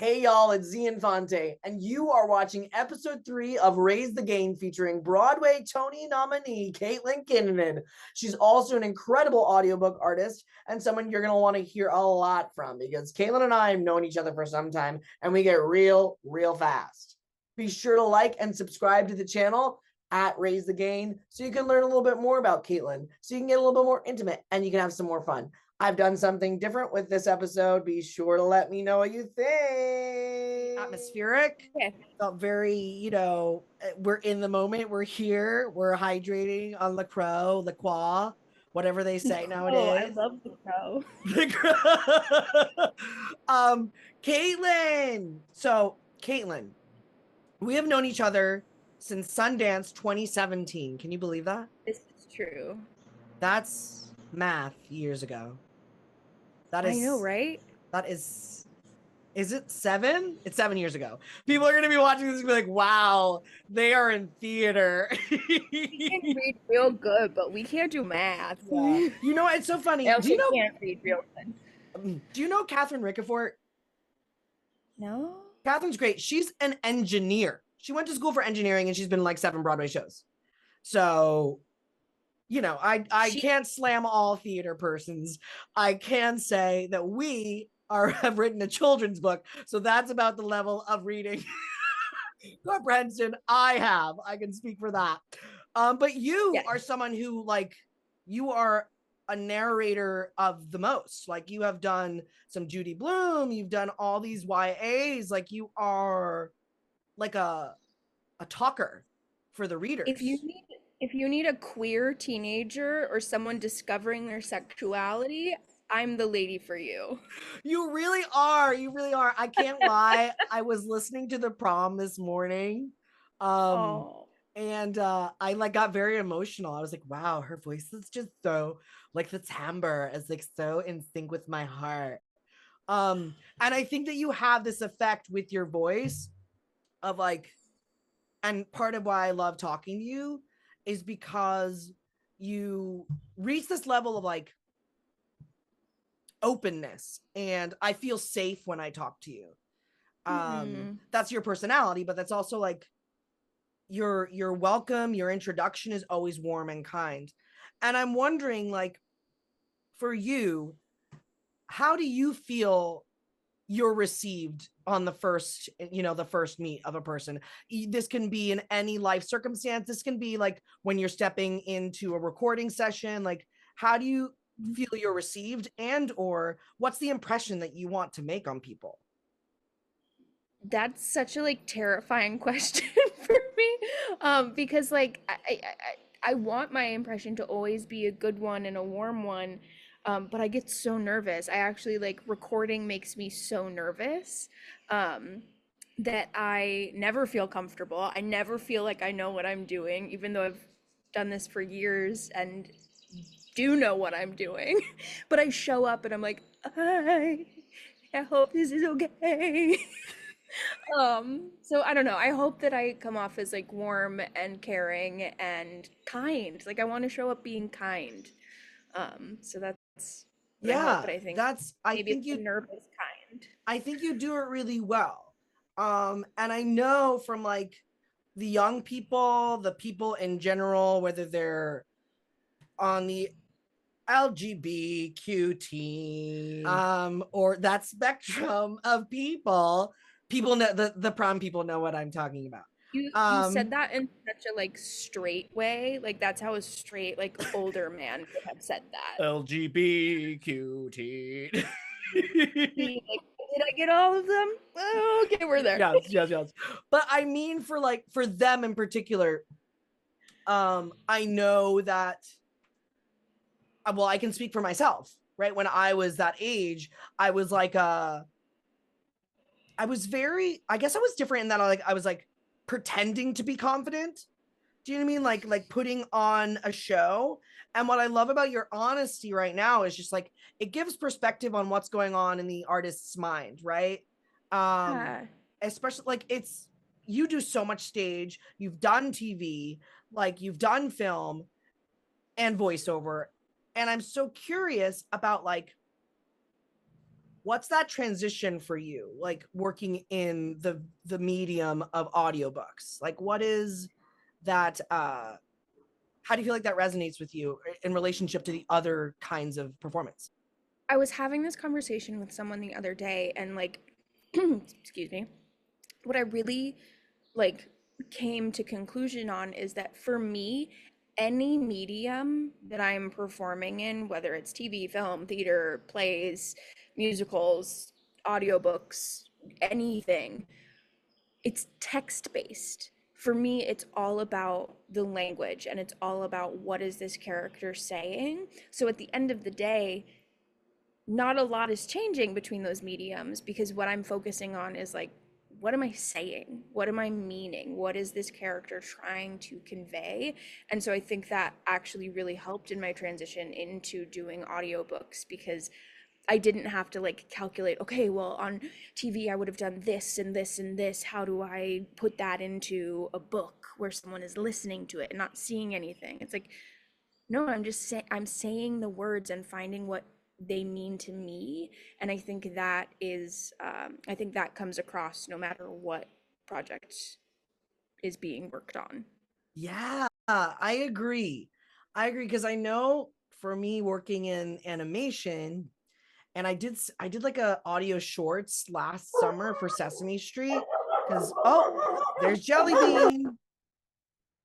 Hey y'all, it's Z Infante, and you are watching episode 3 of Raise the Game featuring Broadway Tony nominee Caitlin Kinnunen. She's also an incredible audiobook artist and someone you're going to want to hear a lot from because Caitlin and I have known each other for some time and we get real fast. Be sure to like and subscribe to the channel at Raise the Game so you can learn a little bit more about Caitlin, so you can get a little bit more intimate and you can have some more fun. I've done something different with this episode. Be sure to let me know what you think. Atmospheric. Okay. Felt very, we're in the moment. We're here. We're hydrating on La Croix, whatever they say nowadays. Oh, I love the crow. Caitlin. So, Caitlin, we have known each other since Sundance 2017. Can you believe that? This is true. That's math years ago. That is, I know, right? That is it 7? It's 7 years ago. People are going to be watching this and be like, wow, they are in theater. We can read real good, but we can't do math. Yeah. You know, it's so funny. I also can't read real good. Do you know Catherine Ricafort? No. Catherine's great. She's an engineer. She went to school for engineering and she's been in like 7 Broadway shows. So, I can't slam all theater persons. I can say that we have written a children's book. So that's about the level of reading comprehension I have. I can speak for that. But you are someone who, like, you are a narrator of the most. Like, you have done some Judy Blume. You've done all these YAs. Like, you are like a talker for the readers. If you need a queer teenager or someone discovering their sexuality, I'm the lady for you. You really are. You really are. I can't lie. I was listening to The Prom this morning. And I like got very emotional. I was like, wow, her voice is just so, like, the timbre is like so in sync with my heart. And I think that you have this effect with your voice of like, and part of why I love talking to you is because you reach this level of like openness, and I feel safe when I talk to you. That's your personality, but that's also like your welcome, your introduction is always warm and kind. And I'm wondering, like, for you, how do you feel you're received on the first meet of a person? This can be in any life circumstance. This can be like when you're stepping into a recording session. Like, how do you feel you're received, and or what's the impression that you want to make on people? That's such a like terrifying question for me, because like I want my impression to always be a good one and a warm one, but I get so nervous. I actually like recording makes me so nervous, that I never feel comfortable. I never feel like I know what I'm doing, even though I've done this for years and do know what I'm doing. But I show up and I'm like, I hope this is okay. So I don't know. I hope that I come off as like warm and caring and kind. Like I want to show up being kind. So that's what I hope, but I think maybe it's nervous kind. I think you do it really well. And I know from like the young people, the people in general, whether they're on the LGBTQ or that spectrum of people know the prom people know what I'm talking about. You said that in such a like straight way. Like that's how a straight like older man would have said that. LGBTQ. Like, did I get all of them? Oh, okay, we're there. Yes. But I mean, for them in particular, I know that. Well, I can speak for myself, right? When I was that age, I was like, I guess I was different in that I was like pretending to be confident. Do you know what I mean? Like putting on a show. And what I love about your honesty right now is just like, it gives perspective on what's going on in the artist's mind, right? Especially like you do so much stage, you've done TV, like you've done film and voiceover. And I'm so curious about like what's that transition for you, like working in the medium of audiobooks? Like what is that how do you feel like that resonates with you in relationship to the other kinds of performance? I was having this conversation with someone the other day, and like, excuse me, what I really like came to conclusion on is that for me, any medium that I'm performing in, whether it's TV, film, theater, plays, musicals, audiobooks, anything, it's text based. For me, it's all about the language and it's all about what is this character saying. So at the end of the day, not a lot is changing between those mediums because what I'm focusing on is like, what am I saying? What am I meaning? What is this character trying to convey? And so I think that actually really helped in my transition into doing audiobooks because I didn't have to like calculate, okay, well, on TV, I would have done this and this and this. How do I put that into a book where someone is listening to it and not seeing anything? It's like, no, I'm just saying, I'm saying the words and finding what they mean to me. And I think that is, I think that comes across no matter what project is being worked on. Yeah, I agree. I agree because I know for me working in animation, and I did like a audio shorts last summer for Sesame Street because oh, there's Jelly Bean.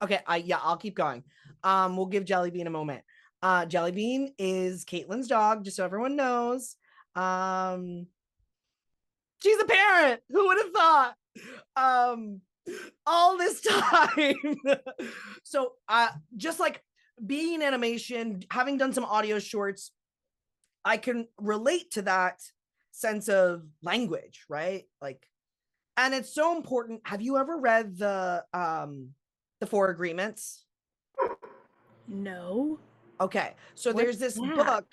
Okay, I'll keep going. We'll give Jelly Bean a moment. Jelly Bean is Caitlin's dog, just so everyone knows. Um, she's a parent. Who would have thought? Um, all this time. So just like being in animation, having done some audio shorts, I can relate to that sense of language, right? Like, and it's so important. Have you ever read the Four Agreements? No? Okay. So What's that?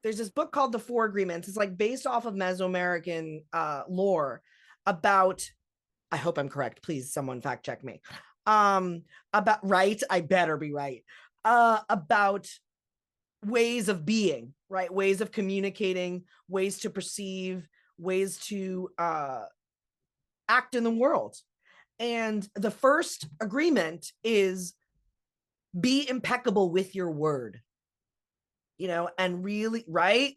there's this book called The Four Agreements. It's like based off of Mesoamerican lore about, I hope I'm correct. Please, someone fact check me. About right, I better be right. About ways of being, right? Ways of communicating, ways to perceive, ways to act in the world. And the first agreement is be impeccable with your word, and really, right?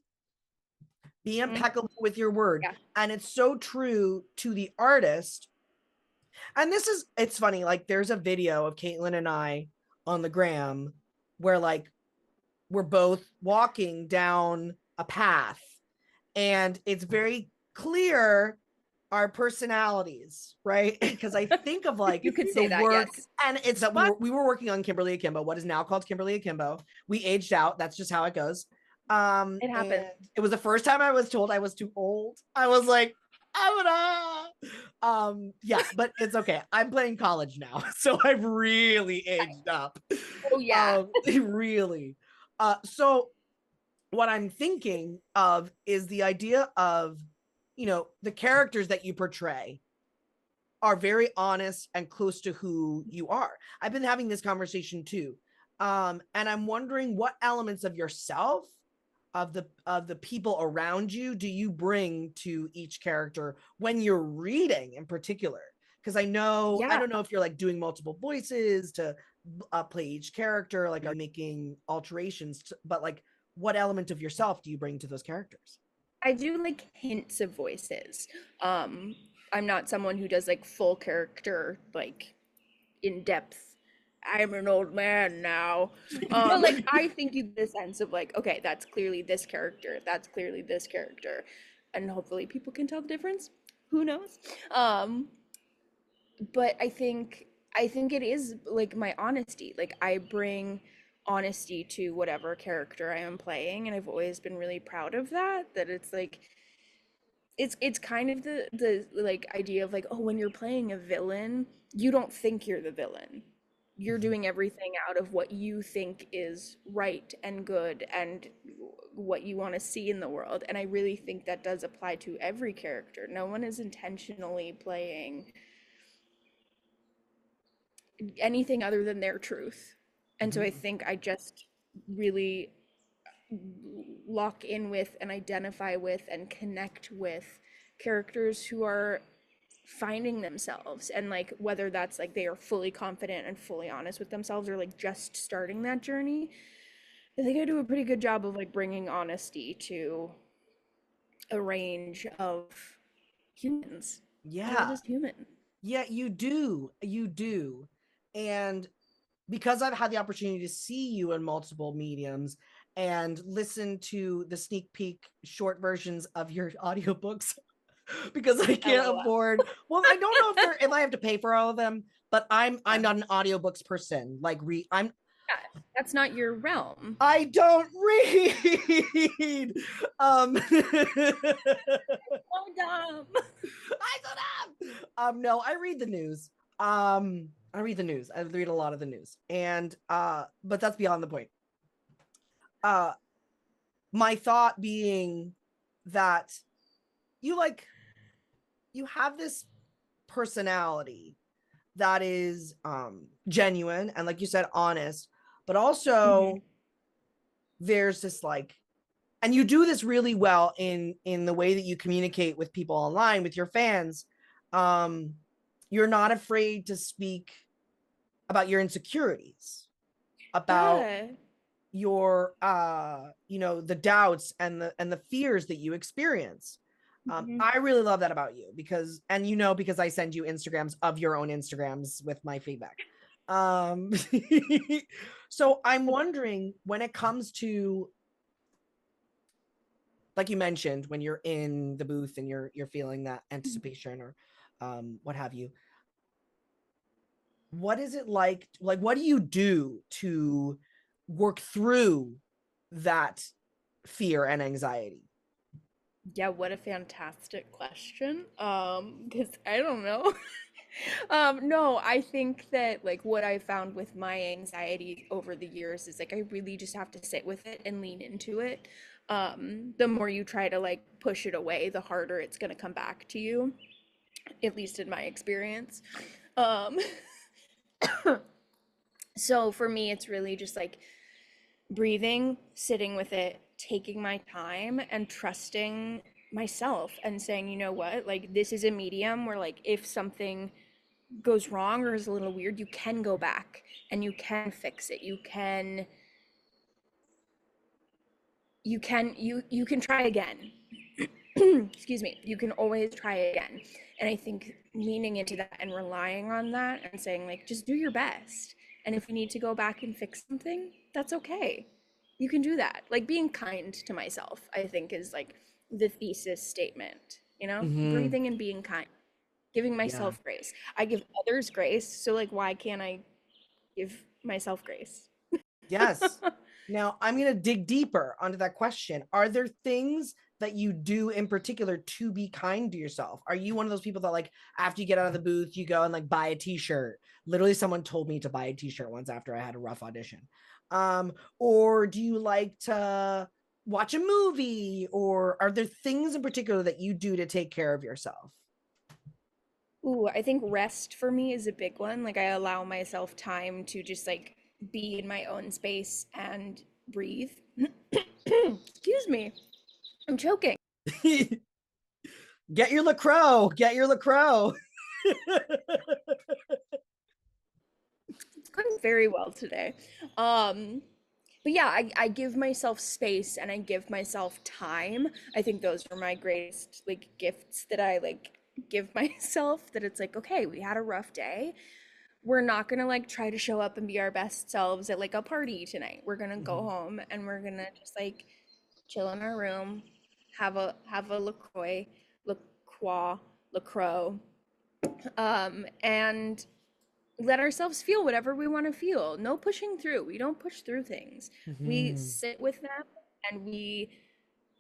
Be Mm, impeccable with your word. yeah. And it's so true to the artist. And it's funny, like there's a video of Caitlin and I on the gram where like we're both walking down a path and it's very clear our personalities, right? Because I think of like You could the say that, work, yes. and it's that we were working on Kimberly Akimbo, what is now called Kimberly Akimbo. We aged out. That's just how it goes. It And happens. it was the first time I was told I was too old. I was like, I'm gonna, yeah, but it's okay. I'm playing college now, so I've really aged up. Oh, yeah. Really. So what I'm thinking of is the idea of, the characters that you portray are very honest and close to who you are. I've been having this conversation too. And I'm wondering what elements of yourself, of the people around you, do you bring to each character when you're reading in particular? Because I Yeah. don't know if you're like doing multiple voices to play each character, like are you making alterations, but like what element of yourself do you bring to those characters? I do like hints of voices. Um, I'm not someone who does like full character, like in depth. I'm an old man now. But like I think you get a sense of like, okay, that's clearly this character, that's clearly this character. And hopefully people can tell the difference. Who knows? Um, but I think it is like my honesty. Like I bring honesty to whatever character I am playing, and I've always been really proud of that. That it's like it's kind of the like idea of like, oh, when you're playing a villain, you don't think you're the villain. You're doing everything out of what you think is right and good and what you want to see in the world. And I really think that does apply to every character. No one is intentionally playing anything other than their truth. And so I think I just really lock in with and identify with and connect with characters who are finding themselves, and like whether that's like they are fully confident and fully honest with themselves or like just starting that journey. I think I do a pretty good job of like bringing honesty to a range of humans. We're all Yeah. just human. Yeah, you do. You do. And because I've had the opportunity to see you in multiple mediums and listen to the sneak peek short versions of your audiobooks, because I can't LOL. afford, well, I don't know if I have to pay for all of them, but I'm not an audiobooks person. Like Yeah, that's not your realm. I don't read. Oh, dumb. I don't know. No, I read the news. I read the news. I read a lot of the news. And but that's beyond the point. Uh my thought being that you like you have this personality that is genuine and, like you said, honest, but also Mhm. there's this like, and you do this really well in the way that you communicate with people online, with your fans. um you're not afraid to speak about your insecurities, about Yeah. your the doubts and the fears that you experience. Mhm. I really love that about you, because because I send you Instagrams of your own Instagrams with my feedback. um so I'm wondering, when it comes to, like you mentioned, when you're in the booth and you're feeling that anticipation or what have you, what is it like what do you do to work through that fear and anxiety? Yeah, what a fantastic question. Because I don't know. No, I think that like what I found with my anxiety over the years is like I really just have to sit with it and lean into it. The more you try to like push it away, the harder it's gonna come back to you, at least in my experience. Um, so for me, it's really just like breathing, sitting with it, taking my time, and trusting myself and saying, you know what, like this is a medium where like if something goes wrong or is a little weird, you can go back and you can fix it. You can try again. Excuse me. You can always try again. And I think leaning into that and relying on that and saying like just do your best. And if you need to go back and fix something, that's okay. You can do that. Like being kind to myself, I think is like the thesis statement, you know? Mm-hmm. Breathing and being kind, giving Yeah. myself grace. I give others grace, so like why can't I give myself grace? Yes. Now I'm going to dig deeper onto that question. Are there things that you do in particular to be kind to yourself? Are you one of those people that, like, after you get out of the booth, you go and like buy a t-shirt? Literally, someone told me to buy a t-shirt once after I had a rough audition. Or do you like to watch a movie, or are there things in particular that you do to take care of yourself? Ooh, I think rest for me is a big one. Like I allow myself time to just like be in my own space and breathe. Excuse me. I'm choking. Get your LaCroix. Get your LaCroix. It's going very well today. Um, but yeah, I give myself space and I give myself time. I think those are my greatest like gifts that I like give myself, that it's like, okay, we had a rough day. We're not gonna like try to show up and be our best selves at like a party tonight. We're gonna go Mhm. home and we're gonna just like chill in our room, have a LaCroix, and let ourselves feel whatever we want to feel. No pushing through. We don't push through things. We Mhm. sit with them and we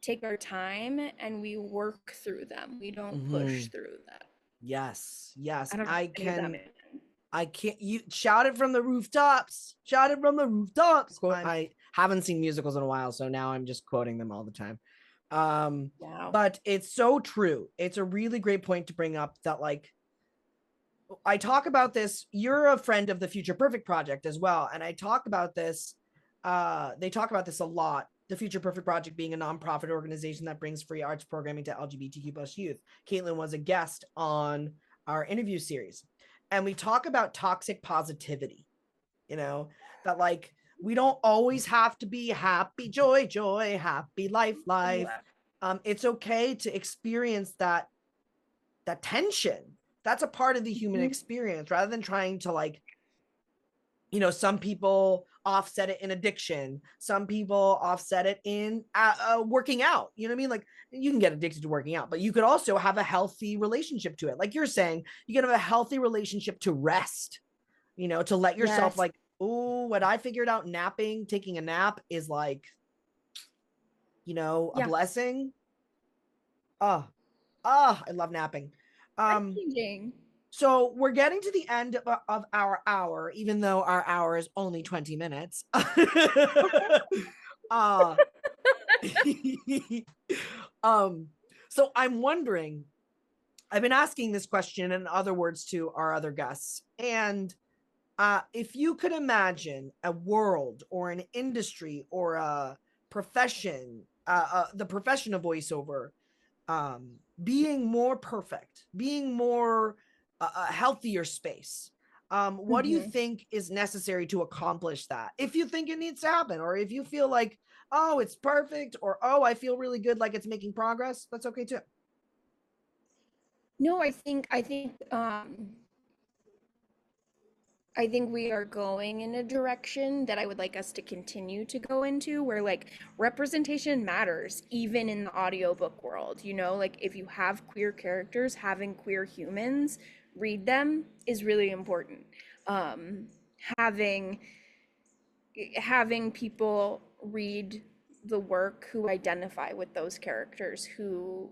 take our time and we work through them. We don't push Mhm. through them. Yes, yes. I don't know if any of that makes sense. I can't. You shout it from the rooftops. Shout it from the rooftops. Quote. I haven't seen musicals in a while, so now I'm just quoting them all the time. Um, Wow. but it's so true. It's a really great point to bring up that, like, I talk about this. You're a friend of the Future Perfect Project as well, and I talk about this. They talk about this a lot the Future Perfect Project being a nonprofit organization that brings free arts programming to LGBTQ plus youth. Caitlin was a guest on our interview series, and we talk about toxic positivity, you know, that like we don't always have to be happy, joy, joy, happy life, life. It's okay to experience that tension. That's a part of the human experience, rather than trying to like, you know, some people offset it in addiction, some people offset it in working out, you know what I mean? Like, you can get addicted to working out, but you could also have a healthy relationship to it. Like you're saying, you can have a healthy relationship to rest, you know, to let yourself like, oh, what I figured out, napping, taking a nap is like, you know, a blessing. I love napping. So we're getting to the end of our hour, even though our hour is only 20 minutes. So I'm wondering, I've been asking this question in other words to our other guests, and if you could imagine a world or an industry or a profession, the profession of voiceover, being more perfect, being more a healthier space, what do you think is necessary to accomplish that? If you think it needs to happen, or if you feel like, oh, it's perfect, or oh, I feel really good, like it's making progress, that's okay too. No, I think we are going in a direction that I would like us to continue to go into, where like representation matters even in the audiobook world, you know, like if you have queer characters, having queer humans read them is really important. Um, having having people read the work who identify with those characters, who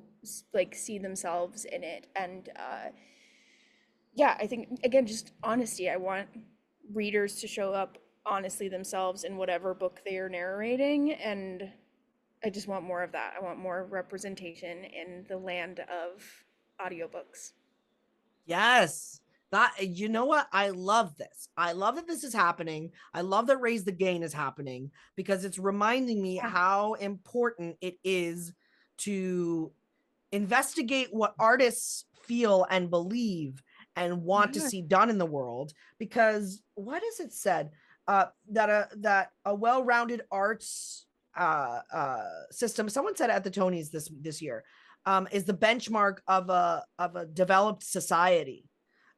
like see themselves in it, and yeah, I think again, just honesty. I want readers to show up honestly themselves in whatever book they are narrating, and I just want more of that. I want more representation in the land of audiobooks. Yes. That, you know what? I love this. I love that this is happening. I love that Raise the Gain is happening, because it's reminding me how important it is to investigate what artists feel and believe and want to see done in the world. Because what is it said? That a well-rounded arts system, someone said at the Tonys this year, is the benchmark of a developed society.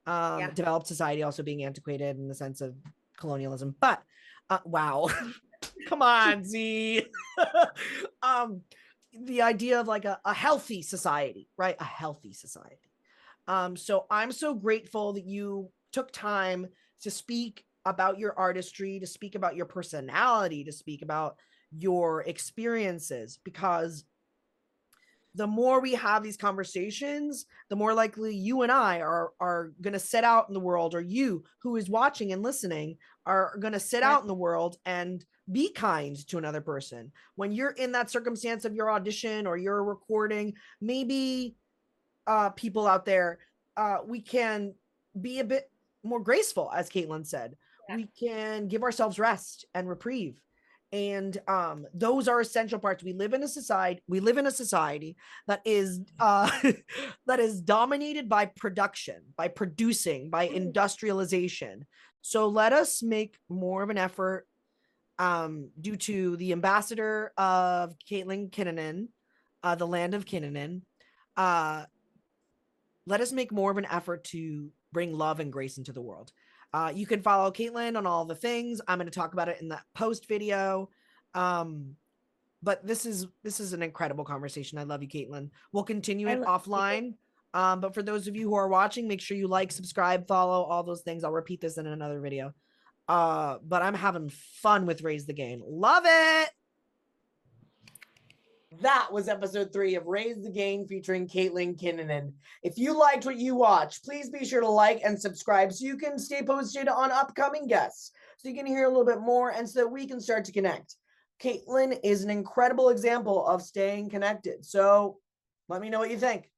Developed society also being antiquated in the sense of colonialism, but wow. Come on, Z. The idea of like a healthy society, right? A healthy society. So I'm so grateful that you took time to speak about your artistry, to speak about your personality, to speak about your experiences, because the more we have these conversations, the more likely you and I are going to set out in the world, or you who is watching and listening are going to sit out in the world and be kind to another person. When you're in that circumstance of your audition or your recording, maybe people out there, we can be a bit more graceful, as Caitlin said. We can give ourselves rest and reprieve. And those are essential parts. We live in a society that is that is dominated by production, by producing, by industrialization. So let us make more of an effort, due to the ambassador of Caitlin Kinnunen, the land of Kinnunen. Let us make more of an effort to bring love and grace into the world. You can follow Caitlin on all the things. I'm going to talk about it in that post video. But this is an incredible conversation. I love you, Caitlin. We'll continue it offline. But for those of you who are watching, make sure you like, subscribe, follow, all those things. I'll repeat this in another video. But I'm having fun with Raise the Gain. Love it. That was episode 3 of Raise the Gain featuring Caitlin Kinnunen. If you liked what you watched, please be sure to like and subscribe so you can stay posted on upcoming guests, so you can hear a little bit more and so we can start to connect. Caitlin is an incredible example of staying connected. So let me know what you think.